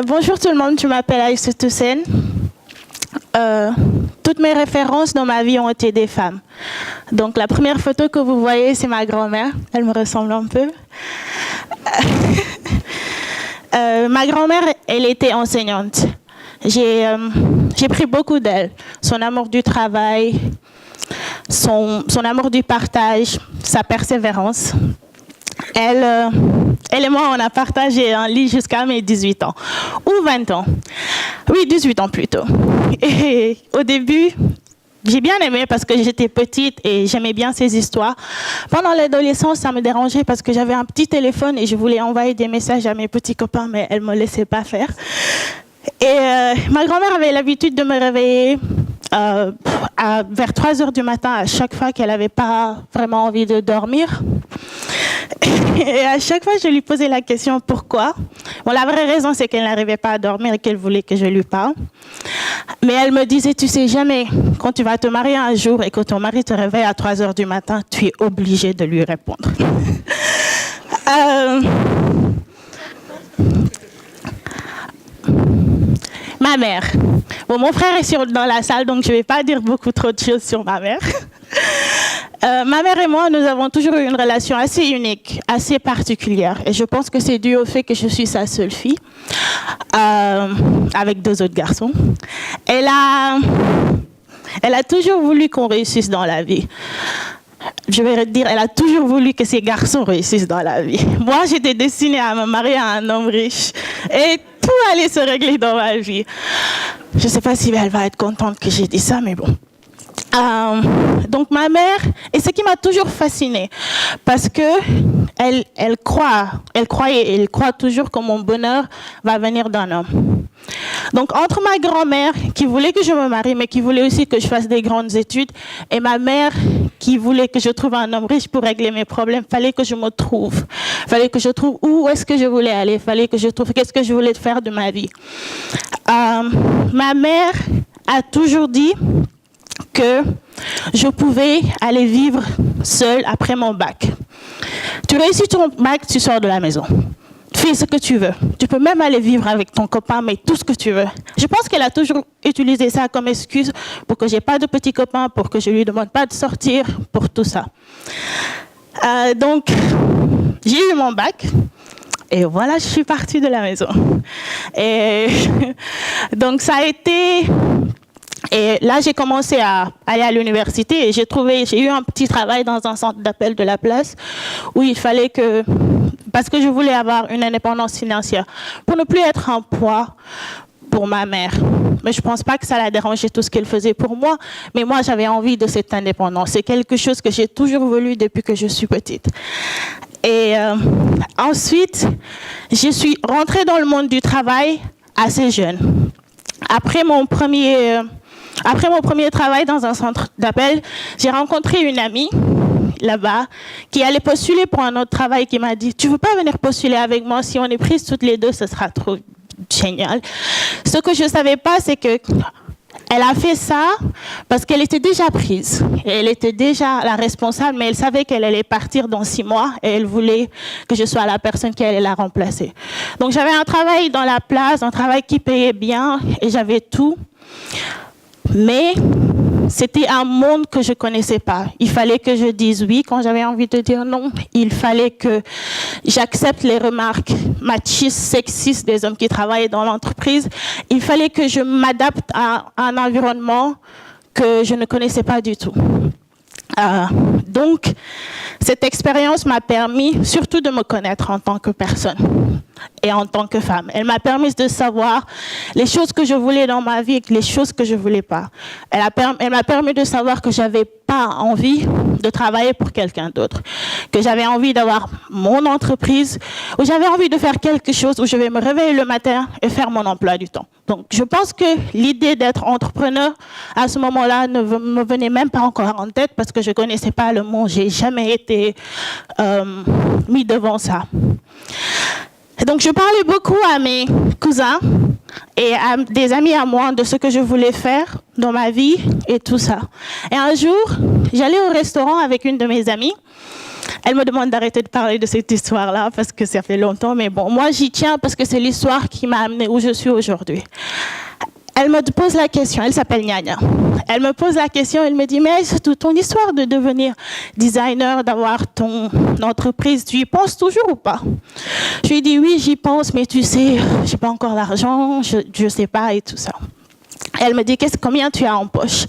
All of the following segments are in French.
Bonjour tout le monde, je m'appelle Aïssa Toussaint. Toutes mes références dans ma vie ont été des femmes. Donc la première photo que vous voyez, c'est ma grand-mère. Elle me ressemble un peu. Ma grand-mère, elle était enseignante. J'ai pris beaucoup d'elle. Son amour du travail, son amour du partage, sa persévérance. Elle et moi, on a partagé un lit jusqu'à mes 18 ans. Ou 20 ans. Oui, 18 ans plutôt. Et au début, j'ai bien aimé parce que j'étais petite et j'aimais bien ces histoires. Pendant l'adolescence, ça me dérangeait parce que j'avais un petit téléphone et je voulais envoyer des messages à mes petits copains, mais elle ne me laissait pas faire. Et ma grand-mère avait l'habitude de me réveiller vers 3 heures du matin à chaque fois qu'elle n'avait pas vraiment envie de dormir. Et à chaque fois, je lui posais la question pourquoi. Bon, la vraie raison, c'est qu'elle n'arrivait pas à dormir et qu'elle voulait que je lui parle. Mais elle me disait, tu sais jamais, quand tu vas te marier un jour et que ton mari te réveille à 3 heures du matin, tu es obligé de lui répondre. Ma mère. Bon, mon frère est dans la salle, donc je ne vais pas dire beaucoup trop de choses sur ma mère. Ma mère et moi, nous avons toujours eu une relation assez unique, assez particulière. Et je pense que c'est dû au fait que je suis sa seule fille, avec 2 autres garçons. Elle a toujours voulu qu'on réussisse dans la vie. Je vais dire, elle a toujours voulu que ces garçons réussissent dans la vie. Moi, j'étais destinée à me marier à un homme riche. Et tout allait se régler dans ma vie. Je ne sais pas si elle va être contente que j'ai dit ça, mais bon. Donc ma mère, et ce qui m'a toujours fascinée, parce que elle croit toujours que mon bonheur va venir d'un homme. Donc entre ma grand-mère qui voulait que je me marie, mais qui voulait aussi que je fasse des grandes études, et ma mère qui voulait que je trouve un homme riche pour régler mes problèmes, fallait que je me trouve. Fallait que je trouve où est-ce que je voulais aller, fallait que je trouve qu'est-ce que je voulais faire de ma vie. Ma mère a toujours dit que je pouvais aller vivre seule après mon bac. Tu réussis ton bac, tu sors de la maison. Fais ce que tu veux. Tu peux même aller vivre avec ton copain, mais tout ce que tu veux. Je pense qu'elle a toujours utilisé ça comme excuse pour que je n'ai pas de petits copains, pour que je ne lui demande pas de sortir, pour tout ça. Donc, j'ai eu mon bac. Et voilà, je suis partie de la maison. Et donc, ça a été... Et là, j'ai commencé à aller à l'université et j'ai eu un petit travail dans un centre d'appel de la place où il fallait que, parce que je voulais avoir une indépendance financière, pour ne plus être un poids pour ma mère. Mais je ne pense pas que ça la dérangeait tout ce qu'elle faisait pour moi, mais moi, j'avais envie de cette indépendance. C'est quelque chose que j'ai toujours voulu depuis que je suis petite. Et ensuite, je suis rentrée dans le monde du travail assez jeune. Après mon premier travail dans un centre d'appel, j'ai rencontré une amie là-bas qui allait postuler pour un autre travail qui m'a dit « Tu ne veux pas venir postuler avec moi? Si on est prises toutes les deux, ce sera trop génial. » Ce que je ne savais pas, c'est que elle a fait ça parce qu'elle était déjà prise. Elle était déjà la responsable, mais elle savait qu'elle allait partir dans 6 mois et elle voulait que je sois la personne qui allait la remplacer. Donc j'avais un travail dans la place, un travail qui payait bien et j'avais tout. Mais c'était un monde que je ne connaissais pas. Il fallait que je dise oui quand j'avais envie de dire non. Il fallait que j'accepte les remarques machistes, sexistes des hommes qui travaillaient dans l'entreprise. Il fallait que je m'adapte à un environnement que je ne connaissais pas du tout. Donc, cette expérience m'a permis surtout de me connaître en tant que personne et en tant que femme. Elle m'a permis de savoir les choses que je voulais dans ma vie et les choses que je ne voulais pas. Elle m'a permis de savoir que je n'avais pas envie de travailler pour quelqu'un d'autre, que j'avais envie d'avoir mon entreprise, où j'avais envie de faire quelque chose où je vais me réveiller le matin et faire mon emploi du temps. Donc, je pense que l'idée d'être entrepreneur, à ce moment-là, ne me venait même pas encore en tête parce que je ne connaissais pas le mot. Je n'ai jamais été mis devant ça. Et donc, je parlais beaucoup à mes cousins et à des amis à moi de ce que je voulais faire dans ma vie et tout ça. Et un jour, j'allais au restaurant avec une de mes amies Elle me demande d'arrêter de parler de cette histoire-là parce que ça fait longtemps, mais bon, moi j'y tiens parce que c'est l'histoire qui m'a amenée où je suis aujourd'hui. Elle me pose la question, elle s'appelle Nyanya. Elle me pose la question, elle me dit, mais c'est ton histoire de devenir designer, d'avoir ton entreprise, tu y penses toujours ou pas? Je lui dis, oui, j'y pense, mais tu sais, j'ai pas encore l'argent, je sais pas et tout ça. Elle me dit, combien tu as en poche?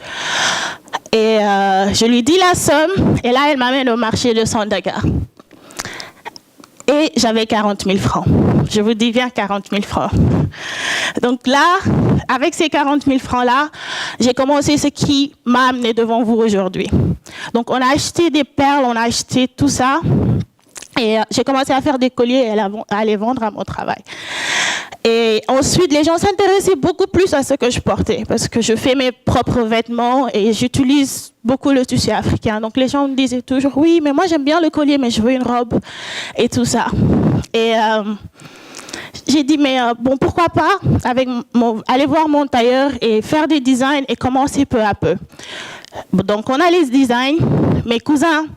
Et je lui dis la somme, et là, elle m'amène au marché de Sandaga. Et j'avais 40 000 francs. Je vous dis bien 40 000 francs. Donc là, avec ces 40 000 francs-là, j'ai commencé ce qui m'a amené devant vous aujourd'hui. Donc on a acheté des perles, on a acheté tout ça. Et j'ai commencé à faire des colliers et à les vendre à mon travail. Et ensuite, les gens s'intéressaient beaucoup plus à ce que je portais parce que je fais mes propres vêtements et j'utilise beaucoup le tissu africain. Donc les gens me disaient toujours, oui, mais moi j'aime bien le collier, mais je veux une robe et tout ça. Et j'ai dit, mais bon, pourquoi pas aller voir mon tailleur et faire des designs et commencer peu à peu. Donc on a les designs. Mes cousins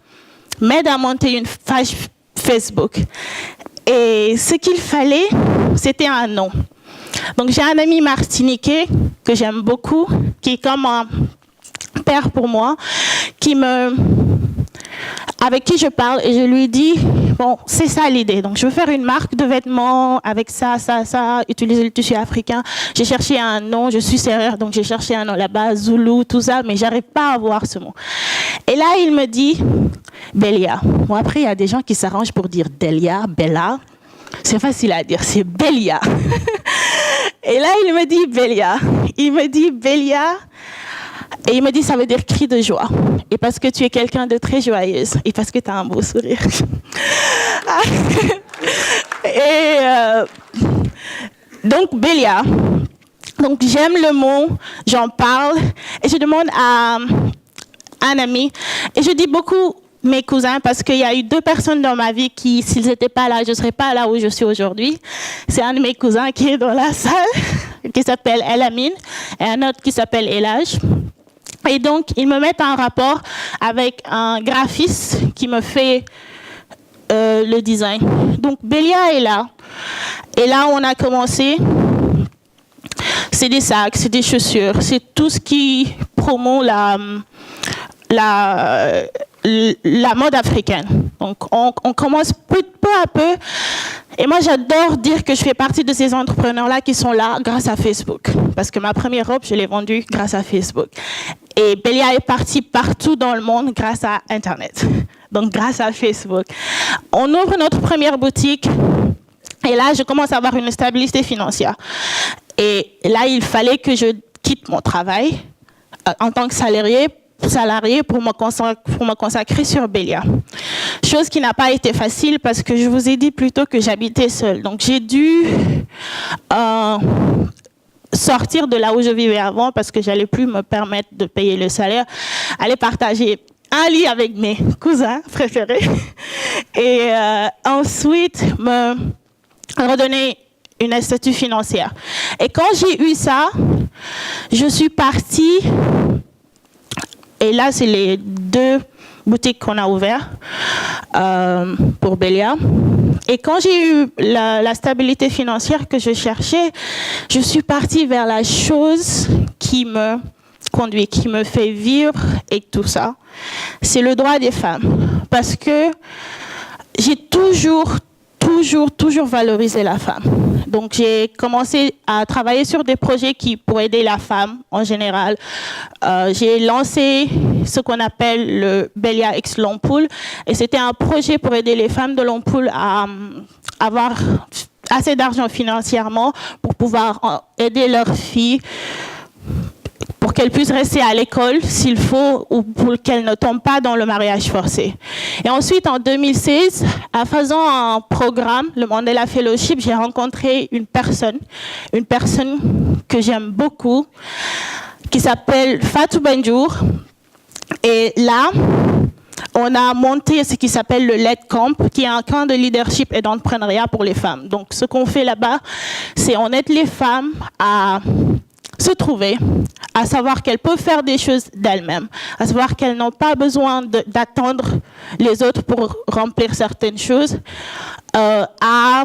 m'aident à monter une page Facebook. Et ce qu'il fallait, c'était un nom. Donc j'ai un ami martiniquais que j'aime beaucoup, qui est comme un père pour moi, avec qui je parle et je lui dis, bon, c'est ça l'idée. Donc je veux faire une marque de vêtements avec ça, utiliser le tissu africain. J'ai cherché un nom, je suis sérieuse, donc j'ai cherché un nom là-bas, Zoulou, tout ça, mais j'arrive pas à voir ce mot. Et là, il me dit, Belia. Bon, après, il y a des gens qui s'arrangent pour dire Delia, Bella. C'est facile à dire, c'est Belia. Et là, il me dit Belia. Il me dit Belia. Et il me dit, ça veut dire cri de joie. Et parce que tu es quelqu'un de très joyeuse. Et parce que tu as un beau sourire. Et donc, Belia. Donc, j'aime le mot, j'en parle. Et je demande à un ami. Et je dis beaucoup mes cousins parce qu'il y a eu 2 personnes dans ma vie qui, s'ils n'étaient pas là, je ne serais pas là où je suis aujourd'hui. C'est un de mes cousins qui est dans la salle, qui s'appelle Elamine, et un autre qui s'appelle Elage. Et donc, ils me mettent en rapport avec un graphiste qui me fait le design. Donc, Belia est là. Et là, on a commencé. C'est des sacs, c'est des chaussures, c'est tout ce qui promeut la mode africaine. Donc, on commence peu à peu. Et moi, j'adore dire que je fais partie de ces entrepreneurs-là qui sont là grâce à Facebook. Parce que ma première robe, je l'ai vendue grâce à Facebook. Et Belia est partie partout dans le monde grâce à Internet. Donc, grâce à Facebook. On ouvre notre première boutique. Et là, je commence à avoir une stabilité financière. Et là, il fallait que je quitte mon travail en tant que salarié pour me consacrer sur Belia. Chose qui n'a pas été facile parce que je vous ai dit plutôt que j'habitais seule. Donc j'ai dû sortir de là où je vivais avant parce que j'allais plus me permettre de payer le salaire, aller partager un lit avec mes cousins préférés et ensuite me redonner une statut financière. Et quand j'ai eu ça, je suis partie. Et là, c'est les 2 boutiques qu'on a ouvertes pour Belia. Et quand j'ai eu la stabilité financière que je cherchais, je suis partie vers la chose qui me conduit, qui me fait vivre et tout ça. C'est le droit des femmes. Parce que j'ai toujours valorisé la femme. Donc, j'ai commencé à travailler sur des projets pour aider la femme en général. J'ai lancé ce qu'on appelle le Belia X Lompoul. Et c'était un projet pour aider les femmes de Lompoul à avoir assez d'argent financièrement pour pouvoir aider leurs filles pour qu'elles puissent rester à l'école s'il faut ou pour qu'elles ne tombent pas dans le mariage forcé. Et ensuite, en 2016, en faisant un programme, le Mandela Fellowship, j'ai rencontré une personne que j'aime beaucoup, qui s'appelle Fatou Benjour. Et là, on a monté ce qui s'appelle le LED Camp, qui est un camp de leadership et d'entrepreneuriat pour les femmes. Donc, ce qu'on fait là-bas, c'est on aide les femmes à se trouver, à savoir qu'elles peuvent faire des choses d'elles-mêmes, à savoir qu'elles n'ont pas besoin d'attendre les autres pour remplir certaines choses, à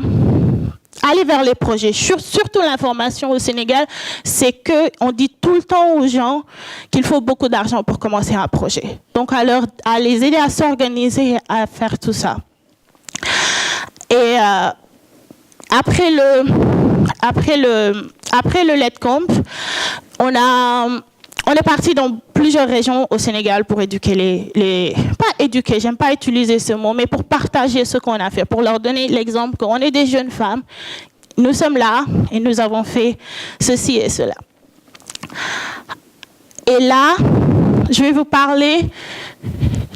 aller vers les projets. Surtout l'information au Sénégal, c'est qu'on dit tout le temps aux gens qu'il faut beaucoup d'argent pour commencer un projet. Donc à les aider à s'organiser, à faire tout ça. Et après le Letcomp, on est parti dans plusieurs régions au Sénégal pour éduquer pas éduquer, j'aime pas utiliser ce mot, mais pour partager ce qu'on a fait, pour leur donner l'exemple qu'on est des jeunes femmes, nous sommes là et nous avons fait ceci et cela. Et là, je vais vous parler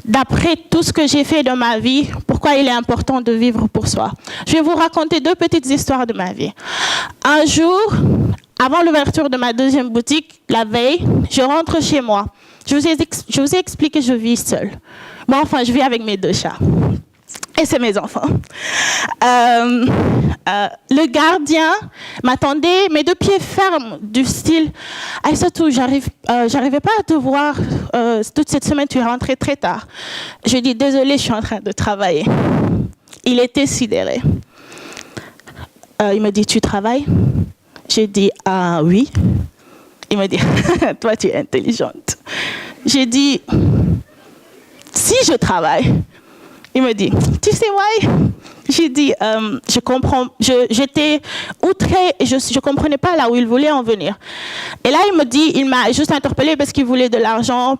d'après tout ce que j'ai fait dans ma vie, pourquoi il est important de vivre pour soi. Je vais vous raconter 2 petites histoires de ma vie. Un jour, avant l'ouverture de ma deuxième boutique, la veille, je rentre chez moi. Je vous ai expliqué, je vis seule. Moi, enfin, je vis avec mes 2 chats. Et c'est mes enfants. Le gardien m'attendait, mes 2 pieds fermes, du style « Aïssatou, j'arrivais pas à te voir toute cette semaine, tu es rentrée très tard. » Je dis « Désolée, je suis en train de travailler. » Il était sidéré. Il me dit « Tu travailles ?» J'ai dit « Ah oui. » Il me dit « Toi, tu es intelligente. » J'ai dit « Si je travaille. » Il me dit « Tu sais, ouais. » J'ai dit je comprends. J'étais outrée et je ne comprenais pas là où il voulait en venir. Et là, il m'a juste interpellée parce qu'il voulait de l'argent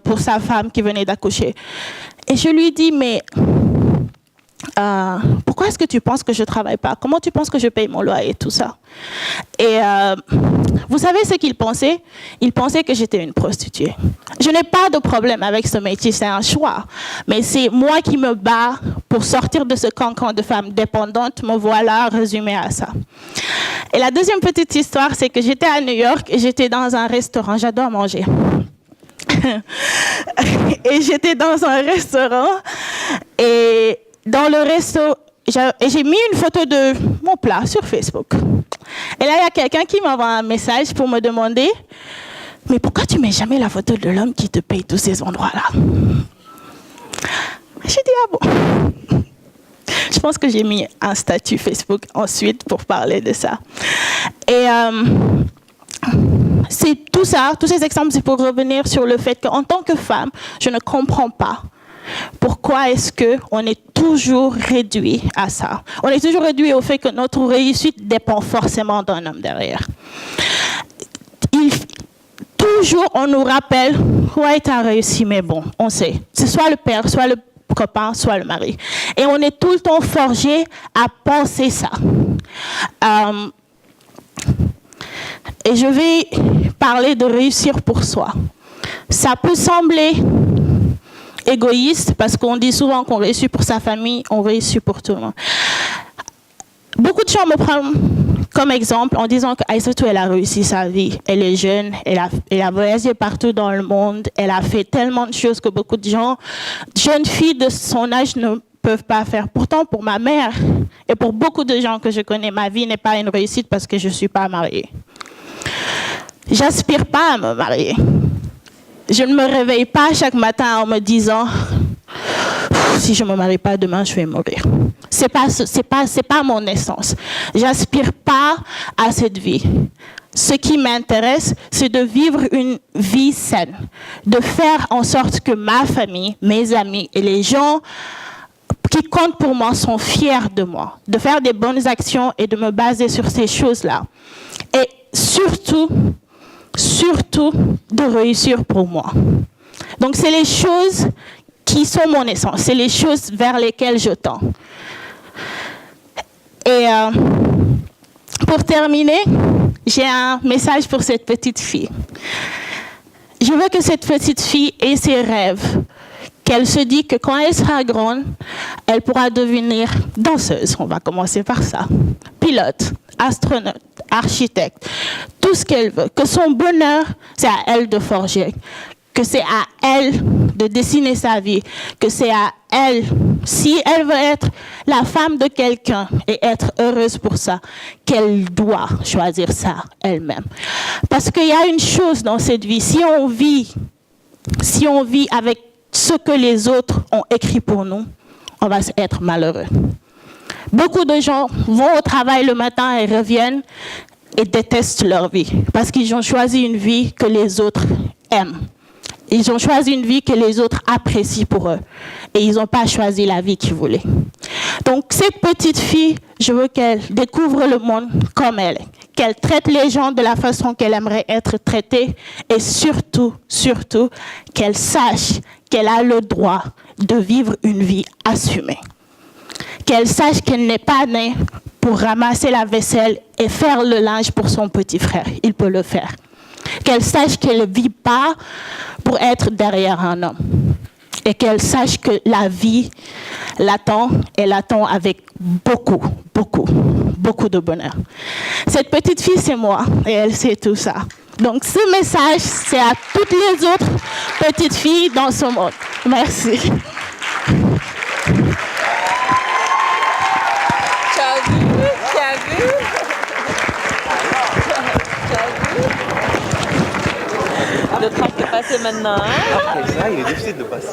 pour sa femme qui venait d'accoucher. Et je lui dis « Mais pourquoi est-ce que tu penses que je ne travaille pas? Comment tu penses que je paye mon loyer et tout ça? » Et vous savez ce qu'il pensait? Il pensait que j'étais une prostituée. Je n'ai pas de problème avec ce métier, c'est un choix. Mais c'est moi qui me bats pour sortir de ce cancan de femme dépendante. Me voilà résumé à ça. Et la deuxième petite histoire, c'est que j'étais à New York et j'étais dans un restaurant. J'adore manger. Et j'étais dans un restaurant et dans le resto, j'ai mis une photo de mon plat sur Facebook. Et là, il y a quelqu'un qui m'envoie un message pour me demander « Mais pourquoi tu ne mets jamais la photo de l'homme qui te paye tous ces endroits-là » J'ai dit « Ah bon ?» Je pense que j'ai mis un statut Facebook ensuite pour parler de ça. Et c'est tout ça, tous ces exemples, c'est pour revenir sur le fait qu'en tant que femme, je ne comprends pas pourquoi est-ce qu'on est toujours réduit à ça. On est toujours réduit au fait que notre réussite dépend forcément d'un homme derrière. Toujours, on nous rappelle, ouais, tu as réussi, mais bon, on sait. C'est soit le père, soit le copain, soit le mari. Et on est tout le temps forgé à penser ça. Et je vais parler de réussir pour soi. Ça peut sembler égoïste parce qu'on dit souvent qu'on réussit pour sa famille, on réussit pour tout le monde. Beaucoup de gens me prennent comme exemple en disant qu'Aïssatou, elle a réussi sa vie. Elle est jeune, elle a voyagé partout dans le monde, elle a fait tellement de choses que beaucoup de gens, jeunes filles de son âge, ne peuvent pas faire. Pourtant, pour ma mère et pour beaucoup de gens que je connais, ma vie n'est pas une réussite parce que je ne suis pas mariée. J'aspire pas à me marier. Je ne me réveille pas chaque matin en me disant si je ne me marie pas demain, je vais mourir. C'est pas mon essence. J'aspire pas à cette vie. Ce qui m'intéresse, c'est de vivre une vie saine, de faire en sorte que ma famille, mes amis et les gens qui comptent pour moi sont fiers de moi, de faire des bonnes actions et de me baser sur ces choses-là. Et surtout de réussir pour moi. Donc c'est les choses qui sont mon essence, c'est les choses vers lesquelles je tends. Et pour terminer, j'ai un message pour cette petite fille. Je veux que cette petite fille ait ses rêves, qu'elle se dit que quand elle sera grande, elle pourra devenir danseuse, on va commencer par ça, pilote, astronaute, architecte, tout ce qu'elle veut, que son bonheur, c'est à elle de forger, que c'est à elle de dessiner sa vie, que c'est à elle, si elle veut être la femme de quelqu'un et être heureuse pour ça, qu'elle doit choisir ça elle-même. Parce qu'il y a une chose dans cette vie, si on vit avec ce que les autres ont écrit pour nous, on va être malheureux. Beaucoup de gens vont au travail le matin et reviennent et détestent leur vie parce qu'ils ont choisi une vie que les autres aiment. Ils ont choisi une vie que les autres apprécient pour eux. Et ils n'ont pas choisi la vie qu'ils voulaient. Donc, cette petite fille, je veux qu'elle découvre le monde comme elle est. Qu'elle traite les gens de la façon qu'elle aimerait être traitée. Et surtout, qu'elle sache qu'elle a le droit de vivre une vie assumée. Qu'elle sache qu'elle n'est pas née pour ramasser la vaisselle et faire le linge pour son petit frère. Il peut le faire. Qu'elle sache qu'elle ne vit pas pour être derrière un homme. Et qu'elle sache que la vie l'attend et l'attend avec beaucoup de bonheur. Cette petite fille, c'est moi et elle sait tout ça. Donc ce message, c'est à toutes les autres petites filles dans ce monde. Merci. Tu as vu? Le train peut passer maintenant. Hein? Après ça, il est difficile de passer.